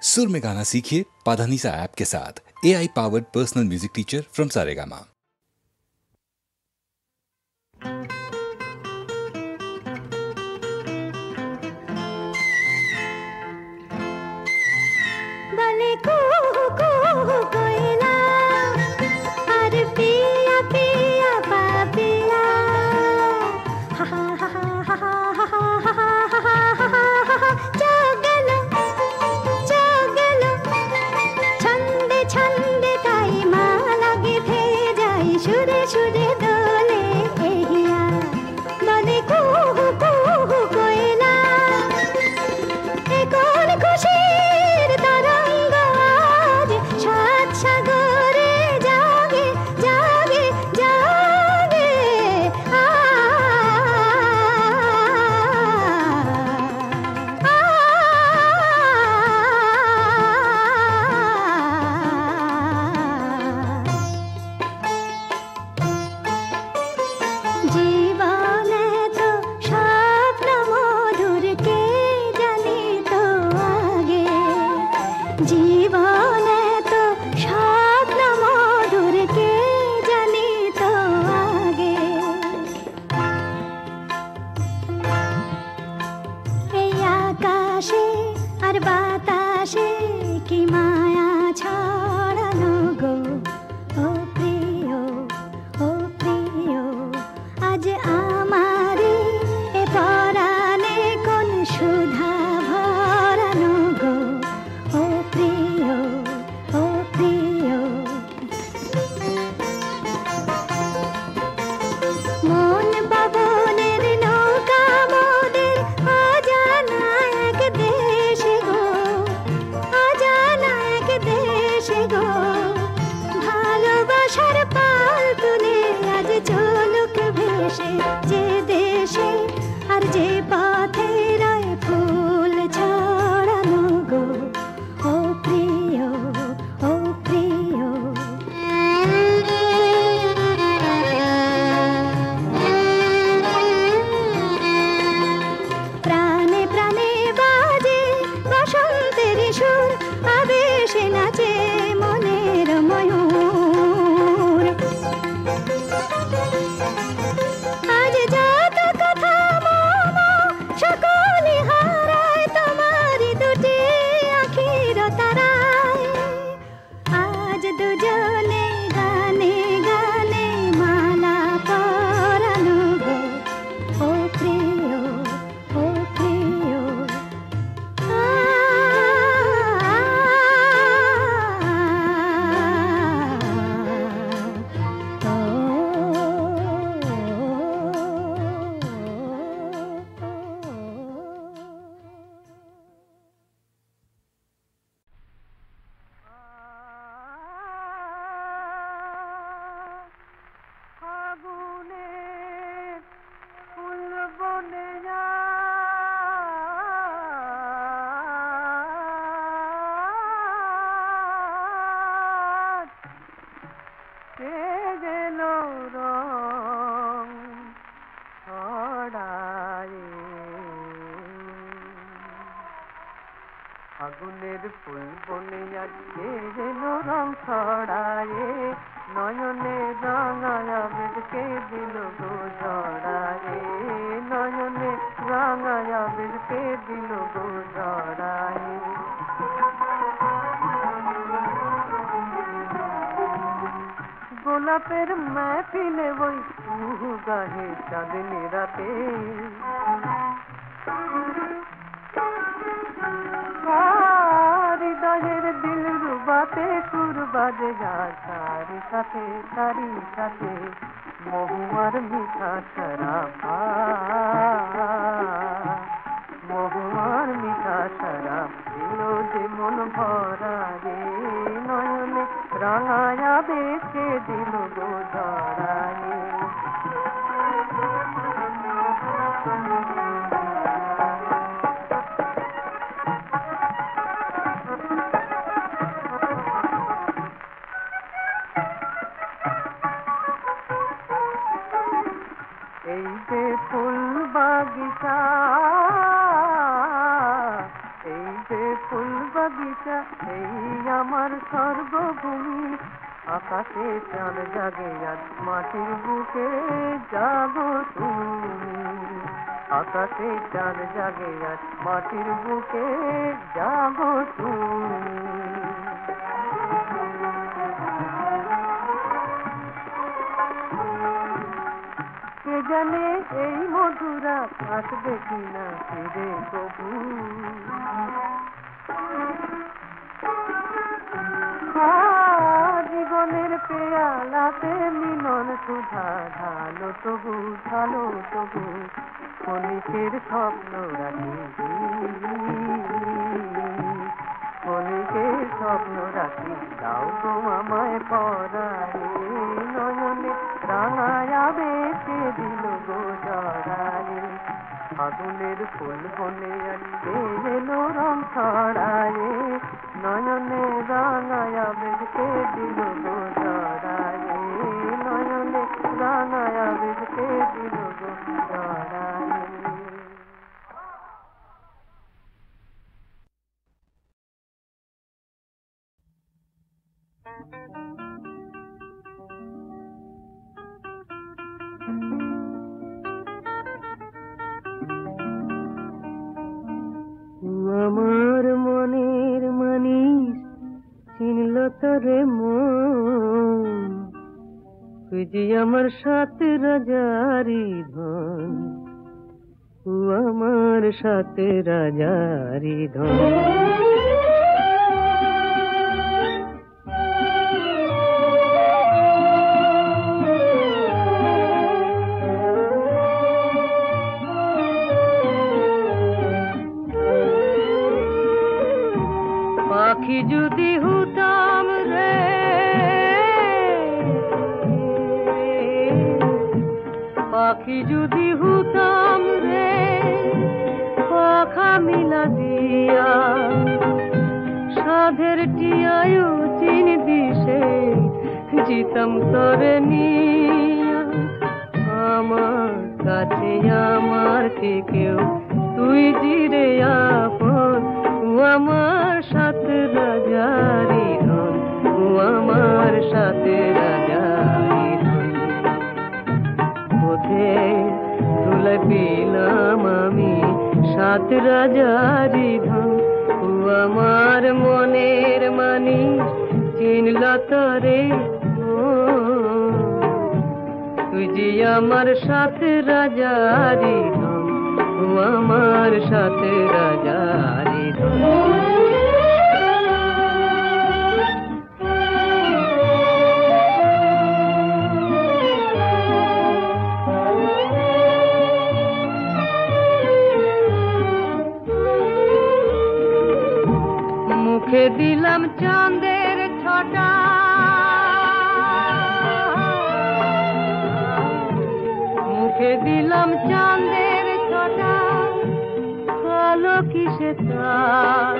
सुर में गाना सीखिए पाधानीसा ऐप के साथ। AI powered personal music teacher from Saregama. আগুনের ফুল বনে আজকে এলো রং ছড়ায়ে, নয়নে রাঙায়া বেদকে দিল গো জড়ায়ে, নয়নে রাঙায়া বেদকে দিল গো জড়ায়ে। গোলাপের महफिले ওই গাহে চাঁদনি রাতে, হৃদয়ের দিল রুবাতে সুর বাজেগা সারি সাথে মহুয়ার মিঠা শরাব, মহুয়ার মিঠা শরাব দিল যে মন ভরা রে, নয়নে রাঙায়া বেশে দিল গো জড়ায়ে। এই যে ফুল বাগিচা, এই যে ফুল বাগিচা এই আমার স্বর্গভূমি আকাশে চাঁদ জাগে আজ মাটির বুকে জাগো তুমি আকাশে চাঁদ জাগে আজ মাটির বুকে জাগো তুমি কে জানে এই মধুরা আসবে কিনা ফিরে প্রভু জীবনের পেয়ালাতে মিলন সুধা ঢালো তবু ক্ষণিকের স্বপ্ন রাখি ক্ষণিকের স্বপ্ন রাখি দাও তো আমায় পরায়ে নয়নে রাঙায়া বেঁচে দিল গো জড়ায়ে আগুনের ফুল বনে আনবে এলো রং ছড়ায়ে নয়নে রাঙায়া বেঁচে দিল গো জড়ায়ে নয়নে রাঙায়া বেঁচে দিল গো জড়ায়ে আমার মনের মানিস চিনল তোরে মন তুই যে আমার সাথে রাজারি ধন আমার সাথে রাজারি ধন পাখি যদি হতাম রে পাখি যদি হতাম রে পাখা মিলা দিয়া সাধের টিয়ায়ু চিন দিশে জিতাম তরে নিয়া আমার কাছে আমার থেকেও তুই জিরে আপন আমার সাথে রাজারি ধন আমার সাথে রাজারি ধন কোথে তুলে পেলাম আমি সাথে রাজারি ধন আমার মনের মানি চিনল তরে তুই যে আমার সাথে রাজারি ধন আমার সাথে রাজারি ধন মুখে দিলাম চাঁদের ছটা মুখে দিলাম চাঁদের ছটা কালো কিসে তার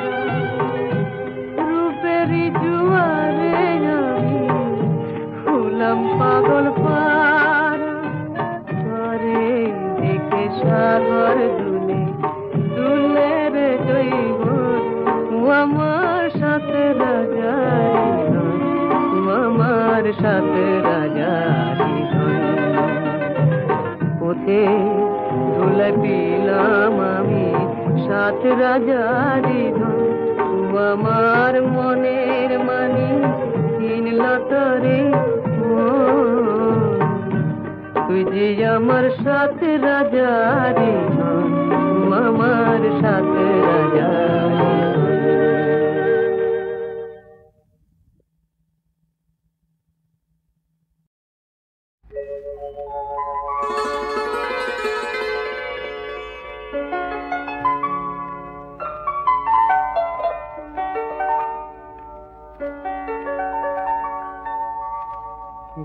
রূপেরই জুয়ারে আমি হলাম পাগল পারে দেখে সাগর দুলে দুলে রে জৈব আমার সাথে রাজারি ধন আমার সাথে রাজারি ধন কোথে ধুলে পেলাম আমি সাথে রাজারি ধন আমার মনের মানি চিনল তরে তুই যে আমার সাথে রাজারি ধন আমার সাথে রাজারি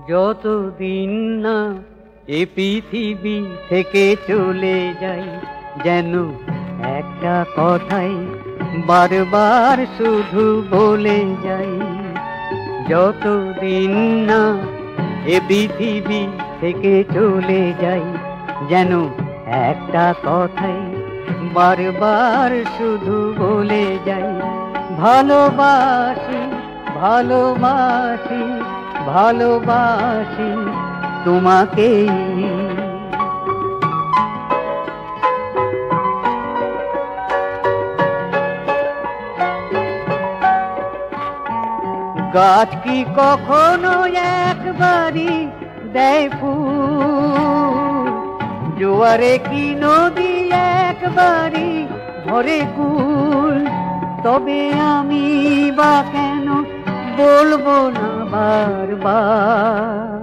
যতদিন না এ পৃথিবী থেকে চলে যাই যেন একটা কথাই বারবার শুধু বলে যাই যতদিন না এ পৃথিবী থেকে চলে যাই যেন একটা কথাই বারবার শুধু বলে যাই ভালোবাসি ভালোবাসি ভালোবাসি তোমাকেই। গাছ কি কখনো একবারই দেয় ফুল, জোয়ারে কি নদী একবারই ভরে কুল, তবে আমি বা কেন বলবো না বারবার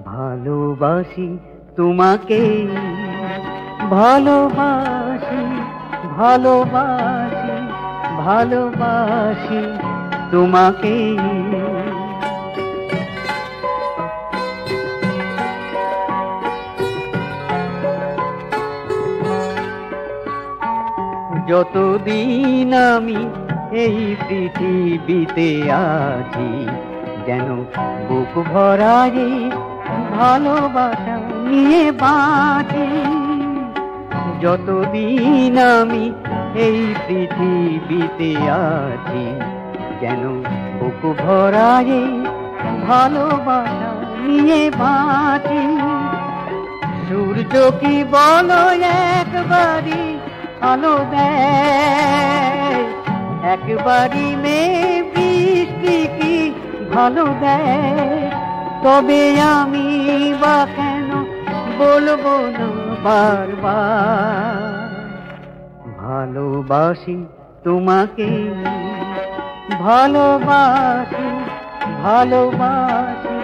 ভালোবাসি তোমাকে, ভালোবাসি ভালোবাসি ভালোবাসি তোমাকে। যতদিন আমি এই পৃথিবীতে আছি, যেন বুক ভরাই ভালোবাসা নিয়ে বাঁচি। যতদিন আমি এই পৃথিবীতে আছি, যেন বুক ভরাই ভালোবাসা নিয়ে বাঁচি। সূর্য কি বলো একবারই আলো দেয়, একবারই মেঘ বৃষ্টি কি ভালো দেয়, তবে আমি বা কেন বলবো না বারবার ভালোবাসি তোমাকে, ভালোবাসি ভালোবাসি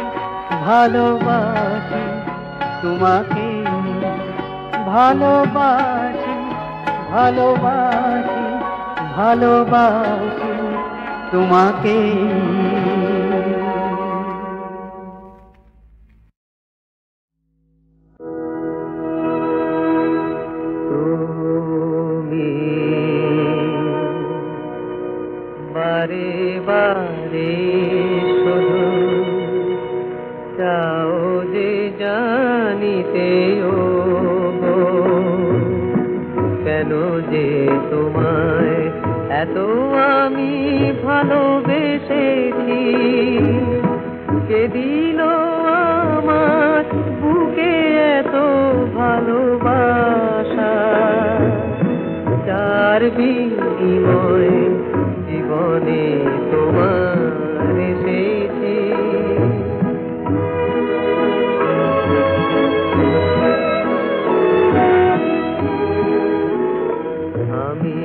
ভালোবাসি তোমাকে, ভালোবাসি ভালোবাসি ভালোবাসি তোমাকে। তুমি বারে বারে শুধু চাও যে জানিতে কেন যে তোমায় এত আমি ভালোবেসেছি, কে দিল আমার বুকে এত ভালোবাসা, যার বিনিময়ে জীবনে তোমার এসেছি। আমি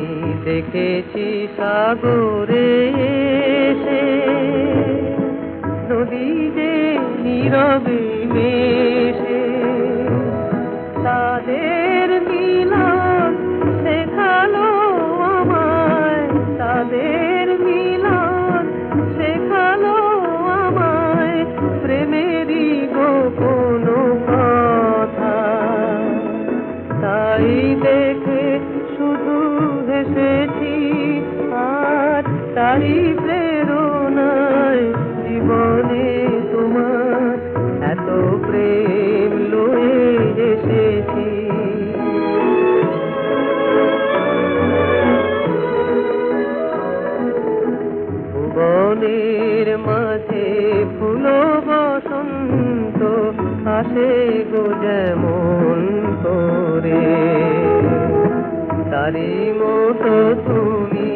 দেখেছি সাগরে এসে নদী যে নীরবে মেশে, তাদের মিলন শেখালো আমায়, তাদের মিলন শেখালো আমায় প্রেমেরই গোপন কথা। তাই দেখে শুধু হেসেছি আর তাই প্রেরণায় জীবনে তোমার এত প্রেম লয়ে এসেছি। ভুবনের মাঝে ফুল বসন্ত আসে গো যেমন করে, তারি মতো তুমি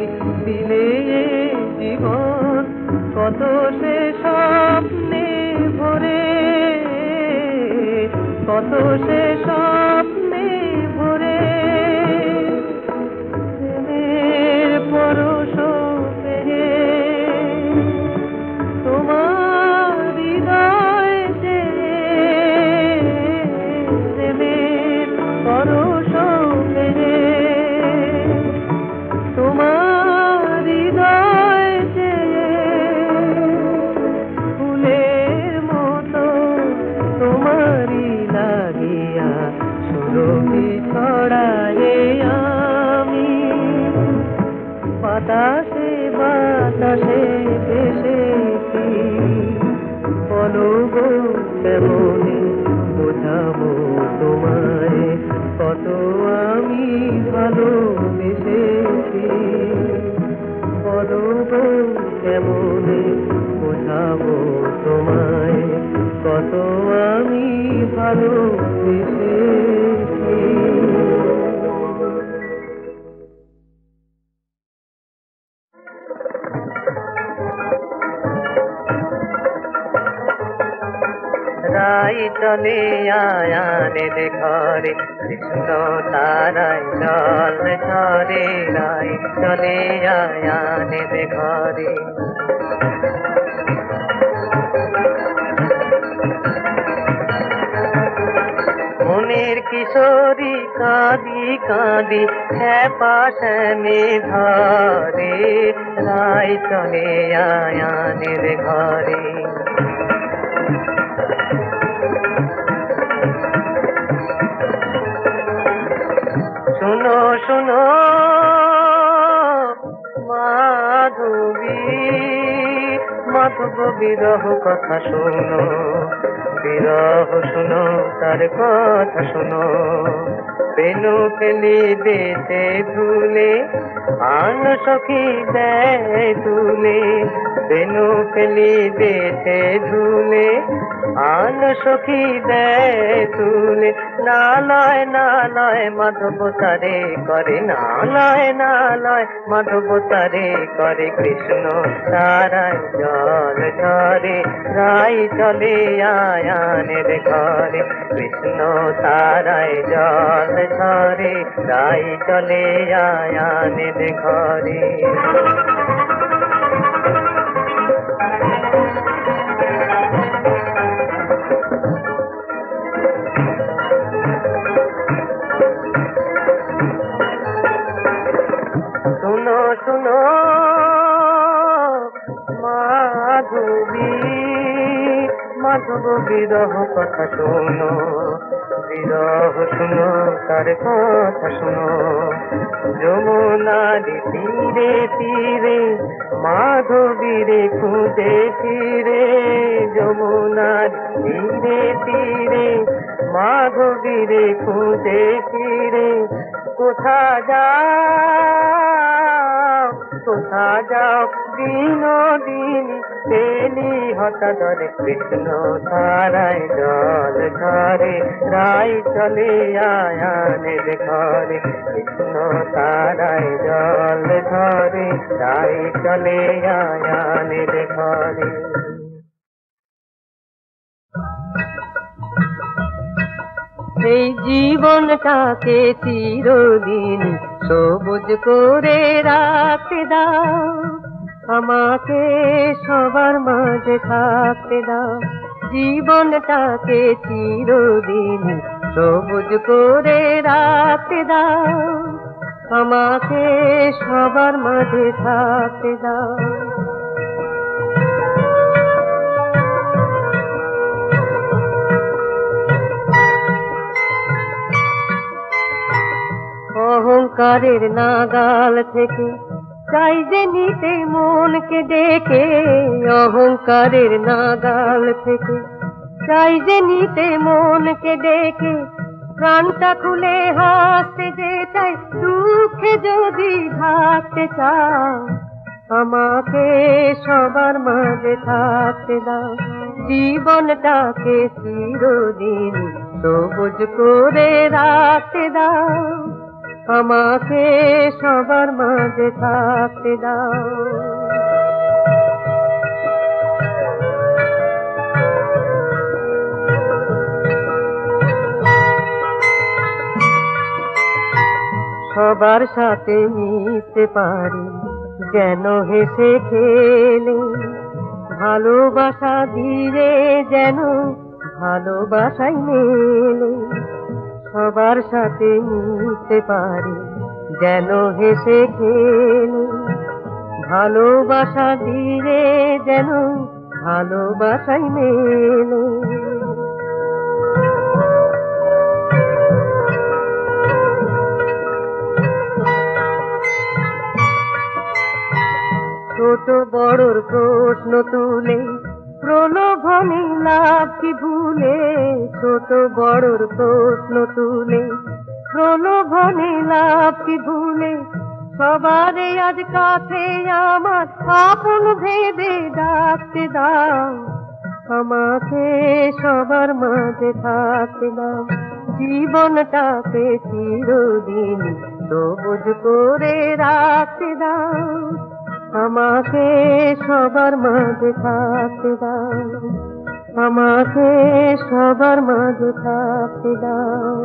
দিলে জীবন কত সে স্বপ্নে ভরে, কত সে স্বপ্নে ভরে। প্রেমের পরশ পেয়ে তোমার হৃদয় যে, প্রেমের পরশ পেয়ে তোমার হৃদয় যে, ফুলের মতো তোমারই লাগিয়া সুরভি ছড়ায়ে আমি, বাতাসে বাতাসে ভেসেছি। বলো গো কেমনে বোঝাবো তোমায় কত আমি ভালোবেসেছি, বলো গো কেমনে বোঝাবো তোমায় কত আমি ভালোবেসেছি। রাই চলে আয়ানের ঘরে কৃষ্ণ তারাই জল ঝরে রাই চলে আয়ানের ঘরে। মনের কিশোরী কাঁদি কাঁদি পাশে ধরে রাই চলে আয়ানের ঘরে। শুনো শুনো মাধবী মাধব বিরহ কথা শুনো বিরহ শুনো তার কথা শুনো। বেনু ফেলি দেশে ধুলে আন সখী দেয় তুলে। বেনু ফেলি দেশে ধুলে আন সখী দেয় তুলে। নালয় নালয় মাধব তারে করে নালয় নালয় মাধব তারে করে। কৃষ্ণ তারায় জল ঝরে রাই চলে আয়ানের ঘরে। কৃষ্ণ তারায় জল ঝরে রাই চলে আয়ানের ঘরে। শুনো শুনো মাধবী মাধব বিরহ কথা শুনো বিরহ শুনো তার কথা শুনো। যমুনার তীরে তীরে মাধবীরে খুঁজে ফিরে। যমুনার তীরে তীরে মাধবীরে খুঁজে ফিরে। কোথা যাও কোথা যাও বিনোদিনী তেলি হতা ধরে। কৃষ্ণ তারায় জল ঝরে রাই চলে আয়ানের ঘরে। কৃষ্ণ তারায় জল ঝরে রাই চলে আয়ানের ঘরে। এই জীবনটাকে চিরদিন সবুজ করে রাখতে দাও। আমাকে সবার মাঝে থাকতে দাও। জীবনটাকে চিরদিন সবুজ করে রাখতে দাও। আমাকে সবার মাঝে থাকতে দাও। অহংকারের নাগাল থেকে চাই যে নিতে মনকে ডেকে। অহংকারের নাগাল থেকে চাই যে নিতে মনকে ডেকে। প্রাণটা খুলে হাসতে যে চাই দুঃখে যদি থাকতে চাও। আমাকে সবার মাঝে থাকতে দাও। জীবনটাকে চিরদিন সবুজ করে রাখতে দাও। আমাকে সবার মাঝে থাকতে দাও। সবার সাথে মিশতে পারি যেন হেসে খেলে। ভালোবাসা দিয়ে যেন ভালোবাসাই মেলে। সবার সাথে মিশতে পারি যেন হেসে খেলে। ভালোবাসা দিয়ে যেন ভালোবাসাই মেলে। ছোট বড়র প্রশ্ন তুলে প্রলোভনে লাভ কি ভুলে। ছোট বড়র প্রশ্ন তুলে প্রলোভনে লাভ কি ভুলে। সবারে আজ কাছে আমার আপন ভেবে ডাকতে দাও, আমাকে সবার মাঝে থাকতে দাও, জীবনটাকে চিরদিন সবুজ করে রাখতে দাও, আমাকে সবার মাঝে থাকতে দাও, আমাকে সবার মাঝে থাকতে দাও।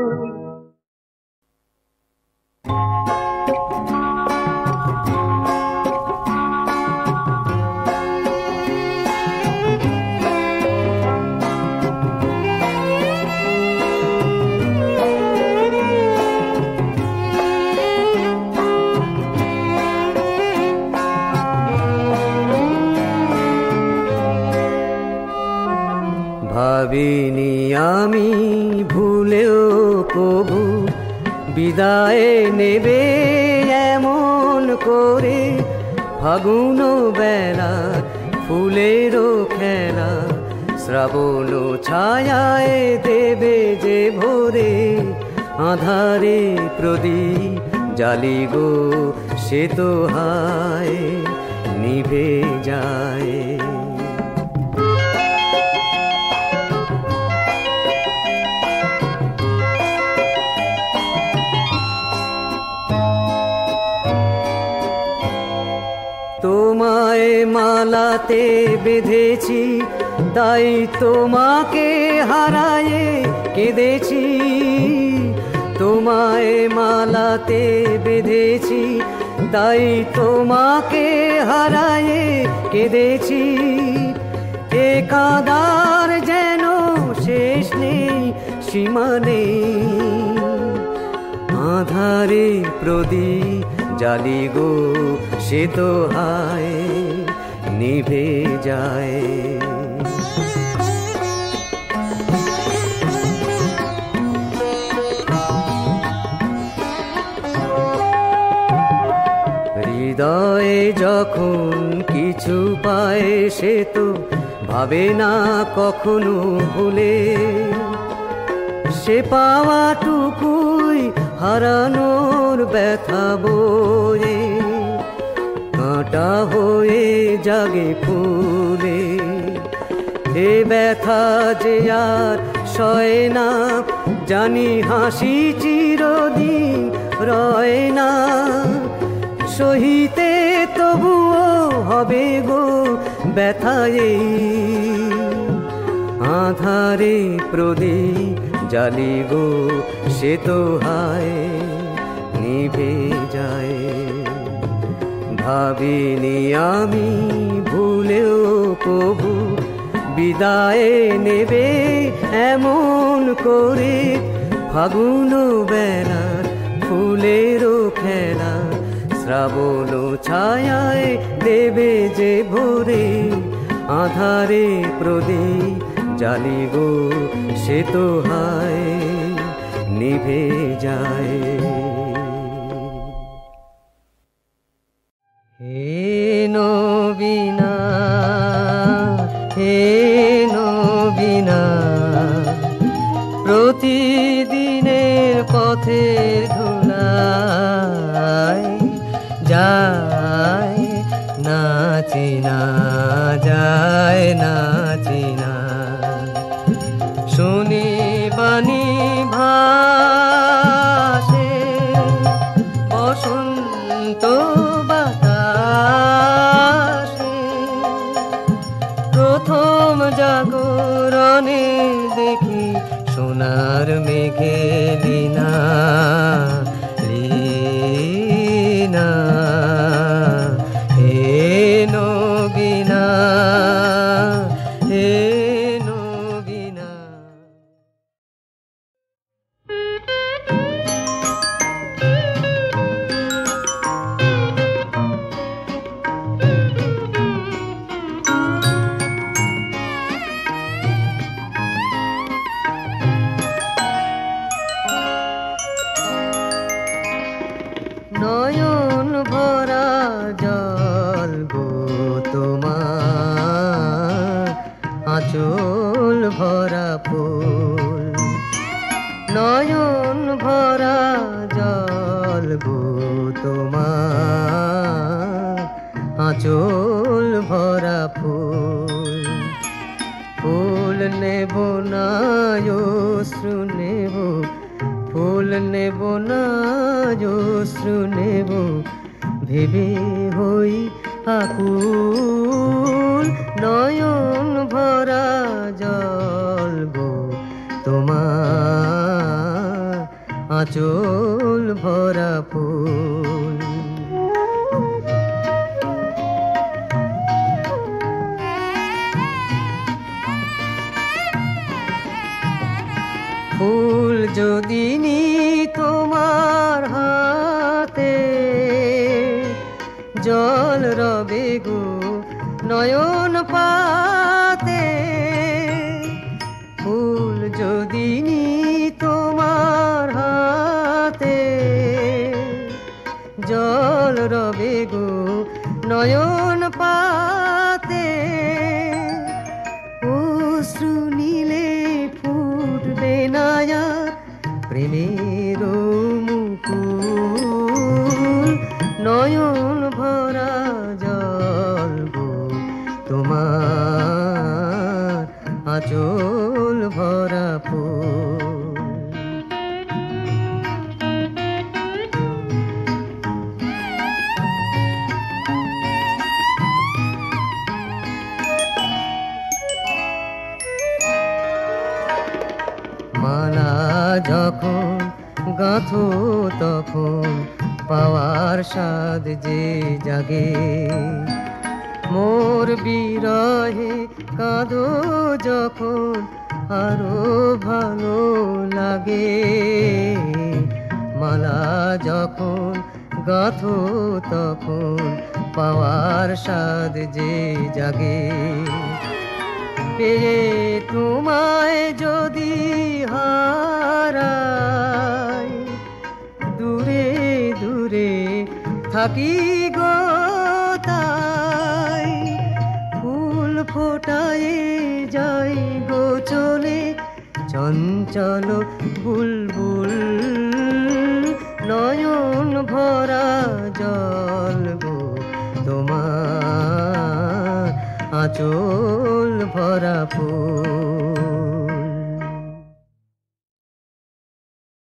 ভাবিনি আমি ভুলেও কবু বিদায় নেবে এমন করে, ফাগুন বেলা ফুলেরও খেলা শ্রাবণ ছায়ায় দেবে যে ভোরে, আধারে প্রদীপ জালি গো সে তো হায় নিভে যায়। তোমায় মালাতে বেঁধেছি তাই তোমাকে হারায়ে কেঁদেছি, তোমায় মালাতে বেঁধেছি তাই তোমাকে হারায়ে কেঁদেছি, এ কাঁদার যেন শেষ নেই সীমা নেই, আধারে প্রদীপ জালি গো সে তো হায় নিভে যায়। হৃদয়ে যখন কিছু পায় সে তো ভাবে না কখনো ভুলে, সে পাওয়াটুকুই হারানোর ব্যথা বয়ে, কাঁটা হয়ে জাগে ফুলে, এ ব্যথা যে আর সয় না জানি, হাসি চিরদিন রয় না, সহিতে তবুও হবে গো ব্যথায়, আধারে প্রদীপ জালি গো সে তো হায় নিভে যায়। ভাবিনি আমি ভুলেও কবু বিদায় নেবে এমন করে, ফাগুন বেলার ফুলেরও খেলা শ্রাবণ ছায়ায় দেবে যে ভোরে, আধারে প্রদীপ জালি গো সে তো হায় নিভে যায়। হে নবীনা হে নবীনা, প্রতিদিনের পথের ধুলায় যায় না চিনা, যায় না চিনা, শুনি বাণী ভাসে বসন্ত বাতাসে, প্রথম জাগরণে দেখি সোনার মেঘে লীনা, লীনা হে নবীনা হে নবীনা। নয়ন ভরা জল গো তোমার, আঁচল ভরা ফুল, নয়ন ভরা জল গো তোমার, আঁচল ভরা ফুল ফুল নেব না অশ্রু নেব ফুল নেব না অশ্রু নেব ভেবে হই আকুল নয়ন ভরা জল গো তোমার আঁচল ভরা ফুল ফুল যদি নি তোমার হাতে জল রবে গো নয়ন পাতে ফুল যদি নি তোমার হাতে জল রবে গো নয়ন পাতে অশ্রু নীলে ফুটবে না আর প্রেমের মুকুল নয়ন ভরা জল গো তোমার আঁচল ভরা ফুল মালা যখন গাঁথো তখন পাওয়ার স্বাদ যে জাগে মোর বিরহে কাঁদো যখন আরো ভালো লাগে মালা যখন গাঁথো তখন পাওয়ার স্বাদ যে জাগে পেয়ে তোমায় যদি হারাই দূরে দূরে থাকি গো তাই ফুল ফোটায় যাই গো চলে চঞ্চল বুলবুল নয়ন ভরা জল গো তোমার আঁচল ভরা ফুল